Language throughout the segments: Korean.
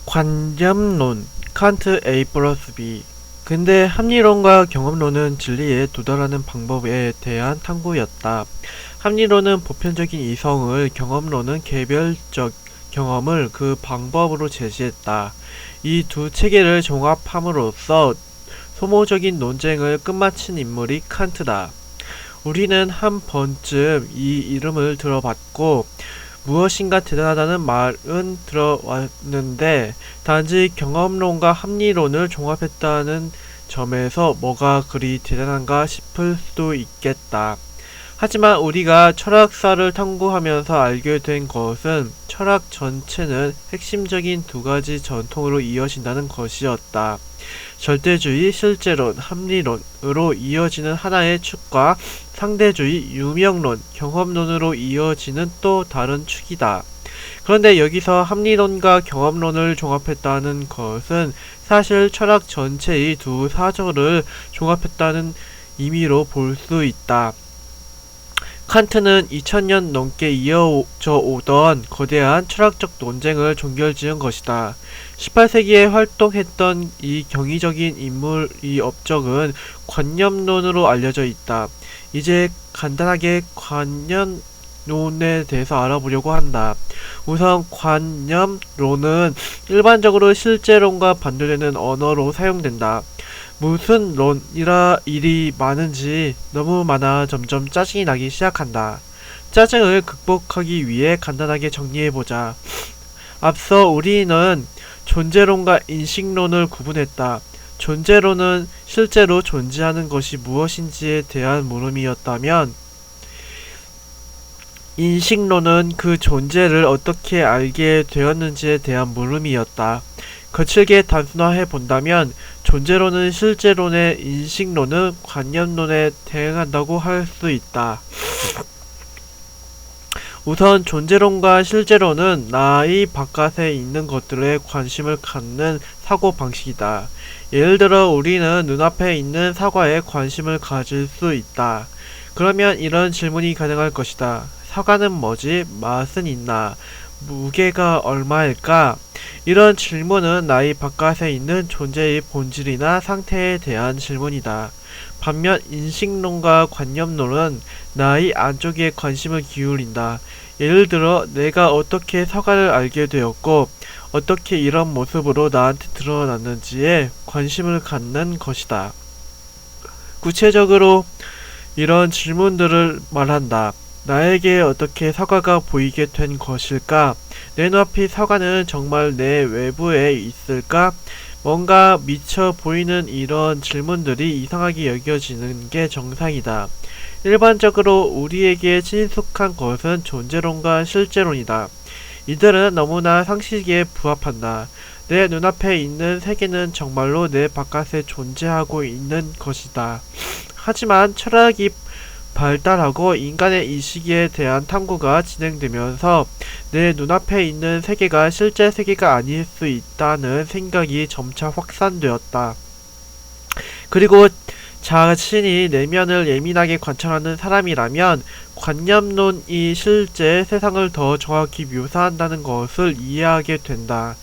관념론, 칸트 A 플러스 B. 근데 합리론과 경험론은 진리에 도달하는 방법에 대한 탐구였다. 합리론은 보편적인 이성을, 경험론은 개별적 경험을 그 방법으로 제시했다. 이 두 체계를 종합함으로써 소모적인 논쟁을 끝마친 인물이 칸트다. 우리는 한 번쯤 이 이름을 들어봤고 무엇인가 대단하다는 말은 들어왔는데 단지 경험론과 합리론을 종합했다는 점에서 뭐가 그리 대단한가 싶을 수도 있겠다. 하지만 우리가 철학사를 탐구하면서 알게 된 것은 철학 전체는 핵심적인 두 가지 전통으로 이어진다는 것이었다. 절대주의, 실제론, 합리론으로 이어지는 하나의 축과 상대주의, 유명론, 경험론으로 이어지는 또 다른 축이다. 그런데 여기서 합리론과 경험론을 종합했다는 것은 사실 철학 전체의 두 사조를 종합했다는 의미로 볼 수 있다. 칸트는 2000년 넘게 이어져 오던 거대한 철학적 논쟁을 종결지은 것이다. 18세기에 활동했던 이 경이적인 인물의 업적은 관념론으로 알려져 있다. 이제 간단하게 관념론에 대해서 알아보려고 한다. 우선 관념론은 일반적으로 실제론과 반대되는 언어로 사용된다. 무슨 론이라 일이 많은지 너무 많아 점점 짜증이 나기 시작한다. 짜증을 극복하기 위해 간단하게 정리해보자. 앞서 우리는 존재론과 인식론을 구분했다. 존재론은 실제로 존재하는 것이 무엇인지에 대한 물음이었다면 인식론은 그 존재를 어떻게 알게 되었는지에 대한 물음이었다. 거칠게 단순화해 본다면 존재론은 실제론에, 인식론은 관념론에 대응한다고 할 수 있다. 우선 존재론과 실제론은 나의 바깥에 있는 것들에 관심을 갖는 사고방식이다. 예를 들어 우리는 눈앞에 있는 사과에 관심을 가질 수 있다. 그러면 이런 질문이 가능할 것이다. 사과는 뭐지? 맛은 있나? 무게가 얼마일까? 이런 질문은 나의 바깥에 있는 존재의 본질이나 상태에 대한 질문이다. 반면 인식론과 관념론은 나의 안쪽에 관심을 기울인다. 예를 들어 내가 어떻게 사과를 알게 되었고 어떻게 이런 모습으로 나한테 드러났는지에 관심을 갖는 것이다. 구체적으로 이런 질문들을 말한다. 나에게 어떻게 사과가 보이게 된 것일까? 내 눈앞의 사과는 정말 내 외부에 있을까? 뭔가 미쳐 보이는 이런 질문들이 이상하게 여겨지는 게 정상이다. 일반적으로 우리에게 친숙한 것은 존재론과 실제론이다. 이들은 너무나 상식에 부합한다. 내 눈앞에 있는 세계는 정말로 내 바깥에 존재하고 있는 것이다. 하지만 철학이 발달하고 인간의 이 시기에 대한 탐구가 진행되면서 내 눈앞에 있는 세계가 실제 세계가 아닐 수 있다는 생각이 점차 확산되었다. 그리고 자신이 내면을 예민하게 관찰하는 사람이라면 관념론이 실제 세상을 더 정확히 묘사한다는 것을 이해하게 된다.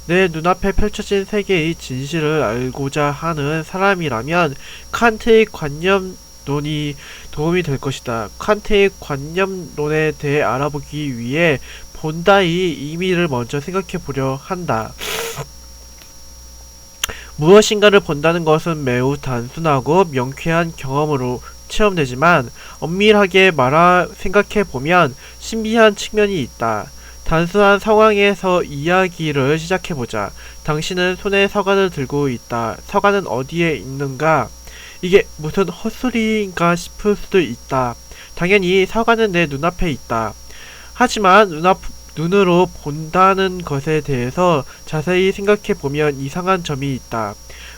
내 눈앞에 펼쳐진 세계의 진실을 알고자 하는 사람이라면 칸트의 관념론이 도움이 될 것이다. 칸트의 관념론에 대해 알아보기 위해 본다의 의미를 먼저 생각해 보려 한다. 무엇인가를 본다는 것은 매우 단순하고 명쾌한 경험으로 체험되지만 엄밀하게 생각해 보면 신비한 측면이 있다. 단순한 상황에서 이야기를 시작해보자. 당신은 손에 사과를 들고 있다. 사과는 어디에 있는가? 이게 무슨 헛소리인가 싶을 수도 있다. 당연히 사과는 내 눈앞에 있다. 하지만 눈으로 본다는 것에 대해서 자세히 생각해보면 이상한 점이 있다.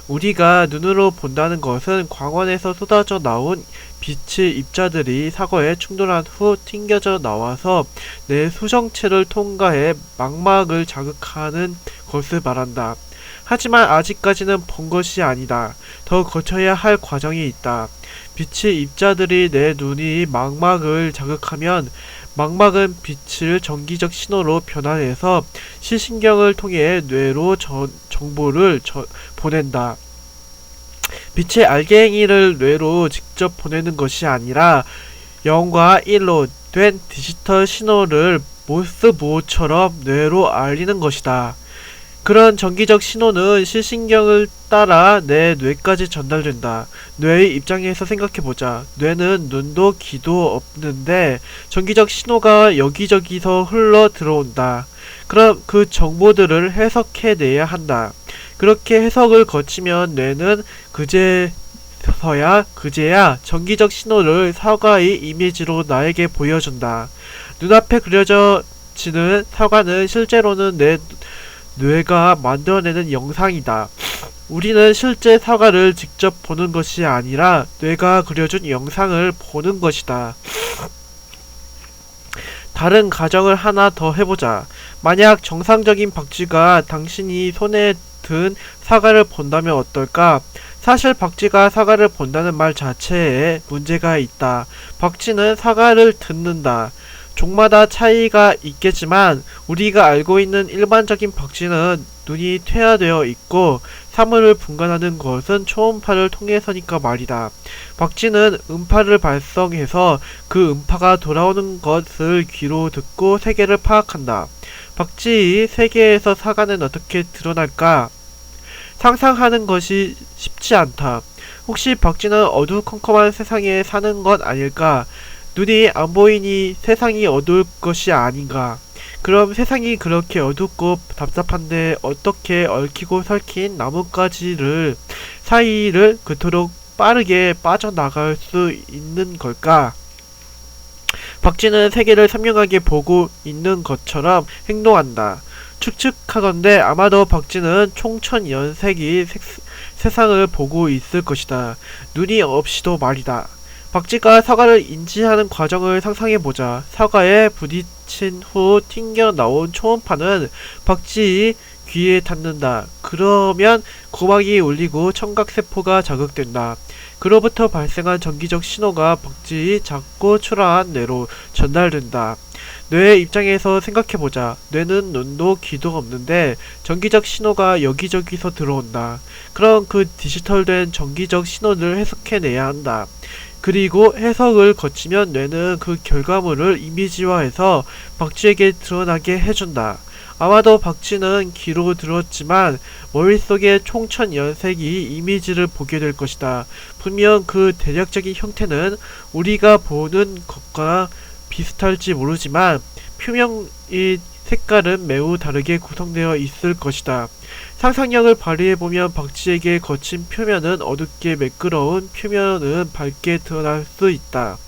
우리가 눈으로 본다는 것은 광원에서 쏟아져 나온 빛의 입자들이 사과에 충돌한 후 튕겨져 나와서 내 수정체를 통과해 망막을 자극하는 것을 말한다. 하지만 아직까지는 본 것이 아니다. 더 거쳐야 할 과정이 있다. 빛의 입자들이 내 눈이 망막을 자극하면 망막은 빛을 전기적 신호로 변환해서 시신경을 통해 뇌로 정보를 보낸다. 빛의 알갱이를 뇌로 직접 보내는 것이 아니라 0과 1로 된 디지털 신호를 모스모처럼 뇌로 알리는 것이다. 그런 전기적 신호는 시신경을 따라 내 뇌까지 전달된다. 뇌의 입장에서 생각해보자. 뇌는 눈도 귀도 없는데 전기적 신호가 여기저기서 흘러 들어온다. 그럼 그 정보들을 해석해내야 한다. 그렇게 해석을 거치면 뇌는 그제야 전기적 신호를 사과의 이미지로 나에게 보여준다. 눈앞에 그려지는 사과는 실제로는 내 뇌가 만들어내는 영상이다. 우리는 실제 사과를 직접 보는 것이 아니라 뇌가 그려준 영상을 보는 것이다. 다른 가정을 하나 더 해보자. 만약 정상적인 박쥐가 당신이 손에 든 사과를 본다면 어떨까? 사실 박쥐가 사과를 본다는 말 자체에 문제가 있다. 박쥐는 사과를 듣는다. 종마다 차이가 있겠지만 우리가 알고 있는 일반적인 박쥐는 눈이 퇴화되어 있고 사물을 분간하는 것은 초음파를 통해서니까 말이다. 박쥐는 음파를 발성해서 그 음파가 돌아오는 것을 귀로 듣고 세계를 파악한다. 박쥐의 세계에서 사과는 어떻게 드러날까? 상상하는 것이 쉽지 않다. 혹시 박쥐는 어두컴컴한 세상에 사는 것 아닐까? 눈이 안 보이니 세상이 어두울 것이 아닌가? 그럼 세상이 그렇게 어둡고 답답한데 어떻게 얽히고 설킨 나뭇가지를 사이를 그토록 빠르게 빠져나갈 수 있는 걸까? 박쥐는 세계를 선명하게 보고 있는 것처럼 행동한다. 추측하건대 아마도 박쥐는 총천연색이 세상을 보고 있을 것이다. 눈이 없이도 말이다. 박쥐가 사과를 인지하는 과정을 상상해보자. 사과에 부딪힌 후 튕겨나온 초음파는 박쥐의 귀에 닿는다. 그러면 고막이 울리고 청각세포가 자극된다. 그로부터 발생한 전기적 신호가 박쥐의 작고 초라한 뇌로 전달된다. 뇌의 입장에서 생각해보자. 뇌는 눈도 귀도 없는데 전기적 신호가 여기저기서 들어온다. 그럼 그 디지털된 전기적 신호를 해석해내야 한다. 그리고 해석을 거치면 뇌는 그 결과물을 이미지화해서 박쥐에게 드러나게 해준다. 아마도 박쥐는 귀로 들었지만 머릿속에 총천연색이 이미지를 보게 될 것이다. 분명 그 대략적인 형태는 우리가 보는 것과 비슷할지 모르지만 표면의 색깔은 매우 다르게 구성되어 있을 것이다. 상상력을 발휘해보면 박쥐에게 거친 표면은 어둡게 매끄러운 표면은 밝게 드러날 수 있다.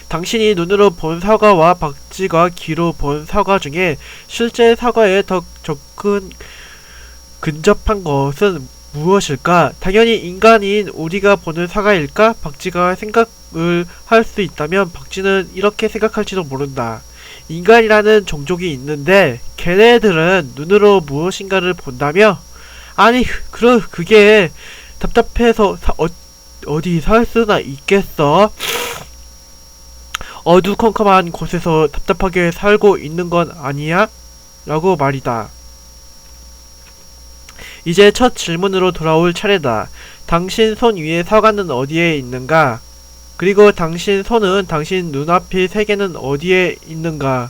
당신이 눈으로 본 사과와 박쥐가 귀로 본 사과 중에 실제 사과에 더 근접한 것은 무엇일까? 당연히 인간인 우리가 보는 사과일까? 박쥐가 생각을 할 수 있다면 박쥐는 이렇게 생각할지도 모른다. 인간이라는 종족이 있는데 걔네들은 눈으로 무엇인가를 본다며? 아니 그게 답답해서 어디 살 수나 있겠어? 어두컴컴한 곳에서 답답하게 살고 있는 건 아니야? 라고 말이다. 이제 첫 질문으로 돌아올 차례다. 당신 손 위에 사과는 어디에 있는가? 그리고 당신 손은 당신 눈앞의 세계는 어디에 있는가?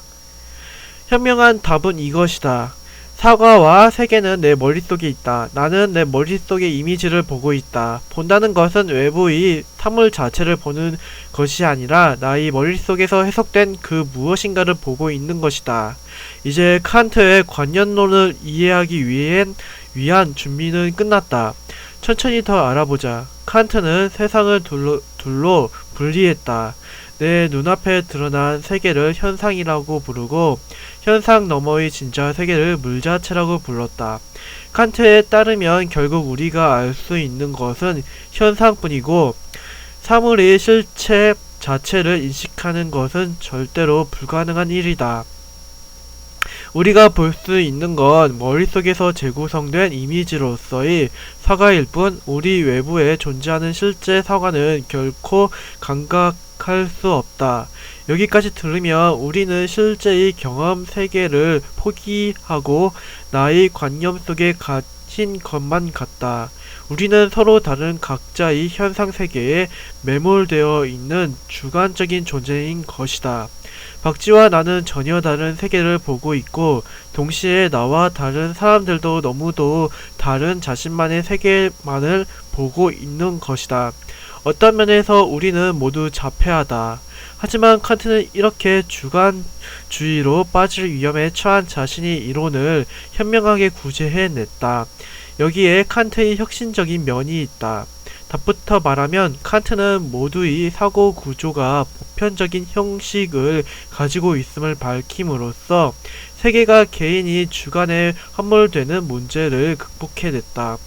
현명한 답은 이것이다. 사과와 세계는 내 머릿속에 있다. 나는 내 머릿속의 이미지를 보고 있다. 본다는 것은 외부의 사물 자체를 보는 것이 아니라 나의 머릿속에서 해석된 그 무엇인가를 보고 있는 것이다. 이제 칸트의 관념론을 이해하기 위한 준비는 끝났다. 천천히 더 알아보자. 칸트는 세상을 둘로 분리했다. 내 눈앞에 드러난 세계를 현상이라고 부르고 현상 너머의 진짜 세계를 물자체라고 불렀다. 칸트에 따르면 결국 우리가 알 수 있는 것은 현상뿐이고 사물의 실체 자체를 인식하는 것은 절대로 불가능한 일이다. 우리가 볼 수 있는 건 머릿속에서 재구성된 이미지로서의 사과일 뿐 우리 외부에 존재하는 실제 사과는 결코 인식할 수 없다. 여기까지 들으면 우리는 실제의 경험 세계를 포기하고 나의 관념 속에 갇힌 것만 같다. 우리는 서로 다른 각자의 현상 세계에 매몰되어 있는 주관적인 존재인 것이다. 박쥐와 나는 전혀 다른 세계를 보고 있고 동시에 나와 다른 사람들도 너무도 다른 자신만의 세계만을 보고 있는 것이다. 어떤 면에서 우리는 모두 자폐하다. 하지만 칸트는 이렇게 주관주의로 빠질 위험에 처한 자신의 이론을 현명하게 구제해냈다. 여기에 칸트의 혁신적인 면이 있다. 답부터 말하면 칸트는 모두의 사고 구조가 보편적인 형식을 가지고 있음을 밝힘으로써 세계가 개인이 주관에 함몰되는 문제를 극복해냈다.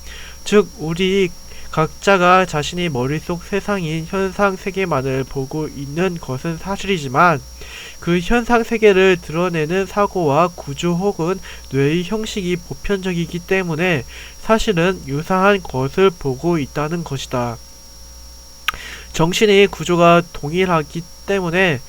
즉 우리 각자가 자신의 머릿속 세상인 현상 세계만을 보고 있는 것은 사실이지만 그 현상 세계를 드러내는 사고와 구조 혹은 뇌의 형식이 보편적이기 때문에 사실은 유사한 것을 보고 있다는 것이다. 정신의 구조가 동일하기 때문에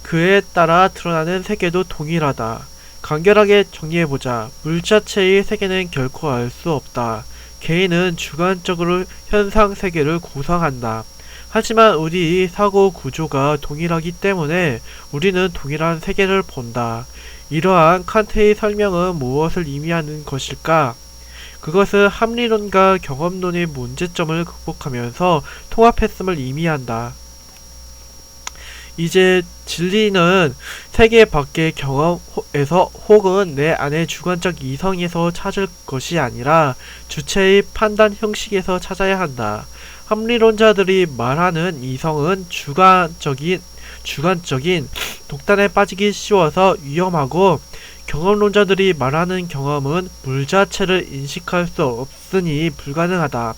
그에 따라 드러나는 세계도 동일하다. 간결하게 정리해보자. 물 자체의 세계는 결코 알 수 없다. 개인은 주관적으로 현상 세계를 구성한다. 하지만 우리의 사고 구조가 동일하기 때문에 우리는 동일한 세계를 본다. 이러한 칸트의 설명은 무엇을 의미하는 것일까? 그것은 합리론과 경험론의 문제점을 극복하면서 통합했음을 의미한다. 이제 진리는 세계 밖의 경험에서 혹은 내 안의 주관적 이성에서 찾을 것이 아니라 주체의 판단 형식에서 찾아야 한다. 합리론자들이 말하는 이성은 주관적인 독단에 빠지기 쉬워서 위험하고 경험론자들이 말하는 경험은 물 자체를 인식할 수 없으니 불가능하다.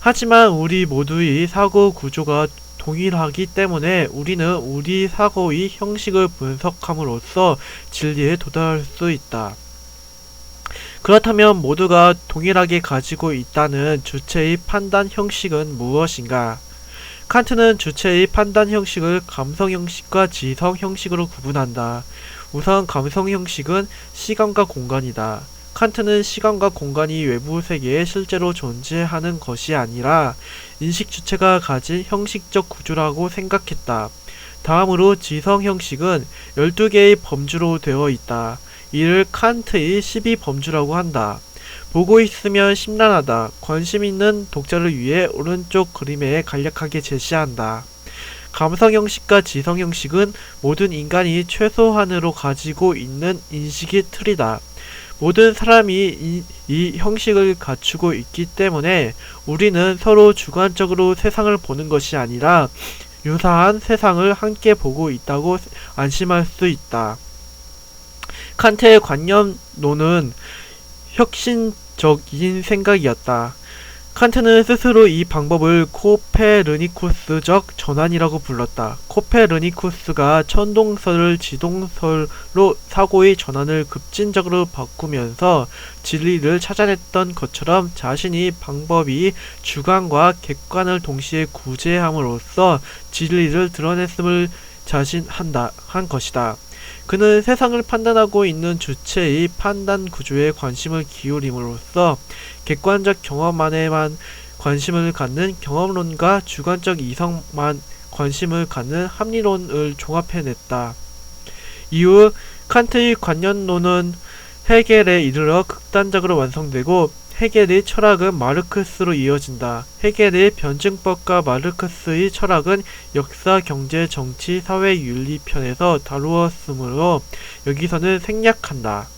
하지만 우리 모두의 사고 구조가 동일하기 때문에 우리는 우리 사고의 형식을 분석함으로써 진리에 도달할 수 있다. 그렇다면 모두가 동일하게 가지고 있다는 주체의 판단 형식은 무엇인가? 칸트는 주체의 판단 형식을 감성 형식과 지성 형식으로 구분한다. 우선 감성 형식은 시간과 공간이다. 칸트는 시간과 공간이 외부 세계에 실제로 존재하는 것이 아니라 인식 주체가 가진 형식적 구조라고 생각했다. 다음으로 지성 형식은 12개의 범주로 되어 있다. 이를 칸트의 12범주라고 한다. 보고 있으면 심란하다. 관심 있는 독자를 위해 오른쪽 그림에 간략하게 제시한다. 감성 형식과 지성 형식은 모든 인간이 최소한으로 가지고 있는 인식의 틀이다. 모든 사람이 이 형식을 갖추고 있기 때문에 우리는 서로 주관적으로 세상을 보는 것이 아니라 유사한 세상을 함께 보고 있다고 안심할 수 있다. 칸트의 관념론은 혁신적인 생각이었다. 칸트는 스스로 이 방법을 코페르니쿠스적 전환이라고 불렀다. 코페르니쿠스가 천동설을 지동설로 사고의 전환을 급진적으로 바꾸면서 진리를 찾아냈던 것처럼 자신이 방법이 주관과 객관을 동시에 구제함으로써 진리를 드러냈음을 한 것이다. 그는 세상을 판단하고 있는 주체의 판단 구조에 관심을 기울임으로써 객관적 경험만에만 관심을 갖는 경험론과 주관적 이성만 관심을 갖는 합리론을 종합해냈다. 이후 칸트의 관념론은 헤겔에 이르러 극단적으로 완성되고 헤겔의 철학은 마르크스로 이어진다. 헤겔의 변증법과 마르크스의 철학은 역사, 경제, 정치, 사회, 윤리 편에서 다루었으므로 여기서는 생략한다.